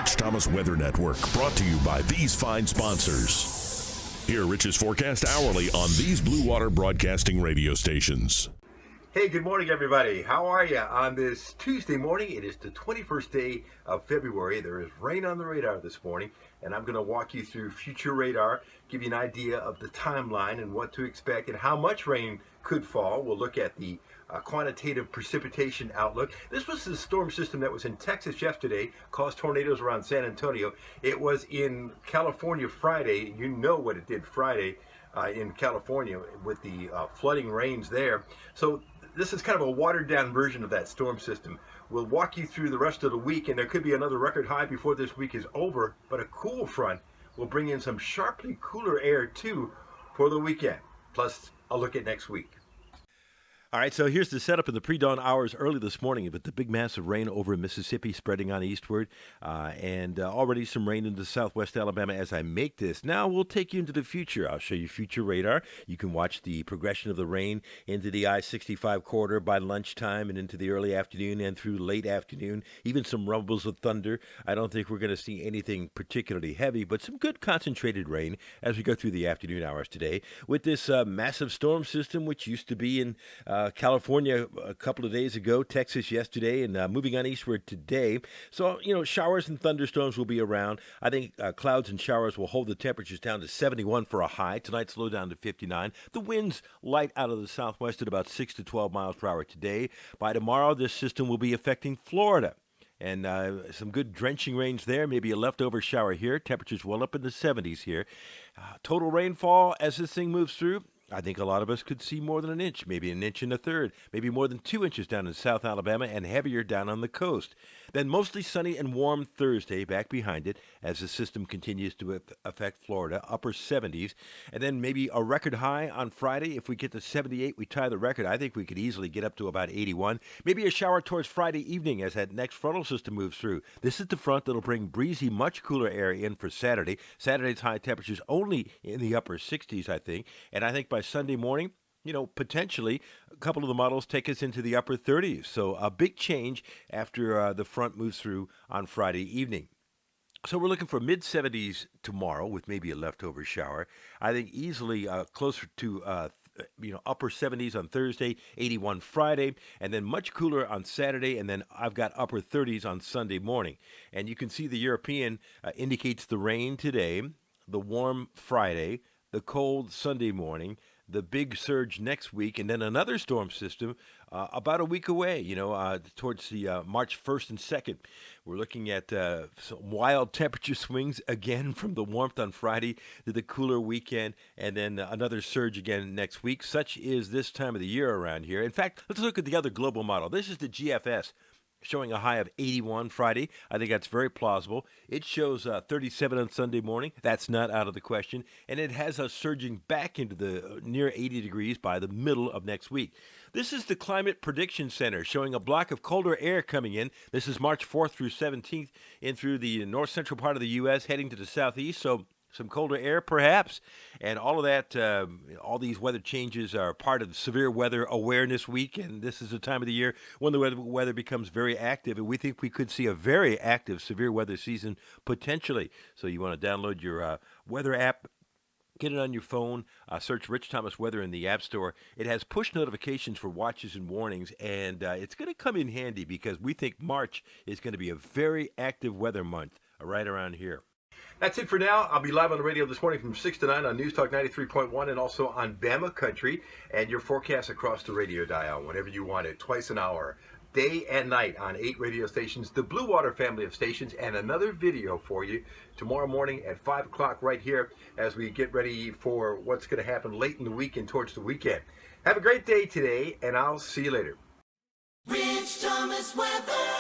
Rich Thomas Weather Network, brought to you by these fine sponsors. Hear Rich's forecast hourly on these Blue Water Broadcasting radio stations. Hey, good morning, everybody. How are you on this Tuesday morning? It is the 21st day of February. There is rain on the radar this morning, and I'm going to walk you through future radar, give you an idea of the timeline and what to expect and how much rain could fall. We'll look at the quantitative precipitation outlook. This was the storm system that was in Texas yesterday, caused tornadoes around San Antonio. It was in California Friday. You know what it did Friday in California with the flooding rains there. So this is kind of a watered down version of that storm system. We'll walk you through the rest of the week, and there could be another record high before this week is over, but a cool front will bring in some sharply cooler air too for the weekend. Plus, a look at next week. All right, so here's the setup in the pre-dawn hours early this morning with the big massive rain over in Mississippi spreading on eastward and already some rain into southwest Alabama as I make this. Now we'll take you into the future. I'll show you future radar. You can watch the progression of the rain into the I-65 corridor by lunchtime and into the early afternoon and through late afternoon, even some rumbles of thunder. I don't think we're going to see anything particularly heavy, but some good concentrated rain as we go through the afternoon hours today with this massive storm system, which used to be in California a couple of days ago, Texas yesterday, and moving on eastward today. So, showers and thunderstorms will be around. I think clouds and showers will hold the temperatures down to 71 for a high. Tonight, slow down to 59. The winds light out of the southwest at about 6 to 12 miles per hour today. By tomorrow, this system will be affecting Florida. And some good drenching rains there, maybe a leftover shower here. Temperatures well up in the 70s here. Total rainfall as this thing moves through, I think a lot of us could see more than an inch, maybe an inch and a third, maybe more than 2 inches down in South Alabama and heavier down on the coast. Then mostly sunny and warm Thursday back behind it as the system continues to affect Florida, upper 70s. And then maybe a record high on Friday. If we get to 78, we tie the record. I think we could easily get up to about 81. Maybe a shower towards Friday evening as that next frontal system moves through. This is the front that'll bring breezy, much cooler air in for Saturday. Saturday's high temperatures only in the upper 60s, I think. And I think by Sunday morning, potentially a couple of the models take us into the upper 30s. So a big change after the front moves through on Friday evening. So we're looking for mid-70s tomorrow with maybe a leftover shower. I think easily closer to upper 70s on Thursday, 81 Friday, and then much cooler on Saturday, and then I've got upper 30s on Sunday morning. And you can see the European indicates the rain today, the warm Friday, the cold Sunday morning, the big surge next week, and then another storm system about a week away, towards the March 1st and 2nd. We're looking at some wild temperature swings again from the warmth on Friday to the cooler weekend, and then another surge again next week. Such is this time of the year around here. In fact, let's look at the other global model. This is the GFS, showing a high of 81 Friday. I think that's very plausible. It shows 37 on Sunday morning. That's not out of the question. And it has us surging back into the near 80 degrees by the middle of next week. This is the Climate Prediction Center showing a block of colder air coming in. This is March 4th through 17th in through the north central part of the U.S. heading to the southeast. So some colder air, perhaps. And all of that, all these weather changes are part of Severe Weather Awareness Week. And this is the time of the year when the weather becomes very active. And we think we could see a very active severe weather season potentially. So you want to download your weather app. Get it on your phone, search Rich Thomas Weather in the App Store. It has push notifications for watches and warnings, and it's going to come in handy because we think March is going to be a very active weather month right around here. That's it for now. I'll be live on the radio this morning from 6 to 9 on News Talk 93.1 and also on Bama Country, and your forecast across the radio dial whenever you want it, twice an hour, day and night on 8 radio stations, the Blue Water family of stations, and another video for you tomorrow morning at 5 o'clock right here as we get ready for what's going to happen late in the week and towards the weekend. Have a great day today, and I'll see you later. Rich Thomas Weather.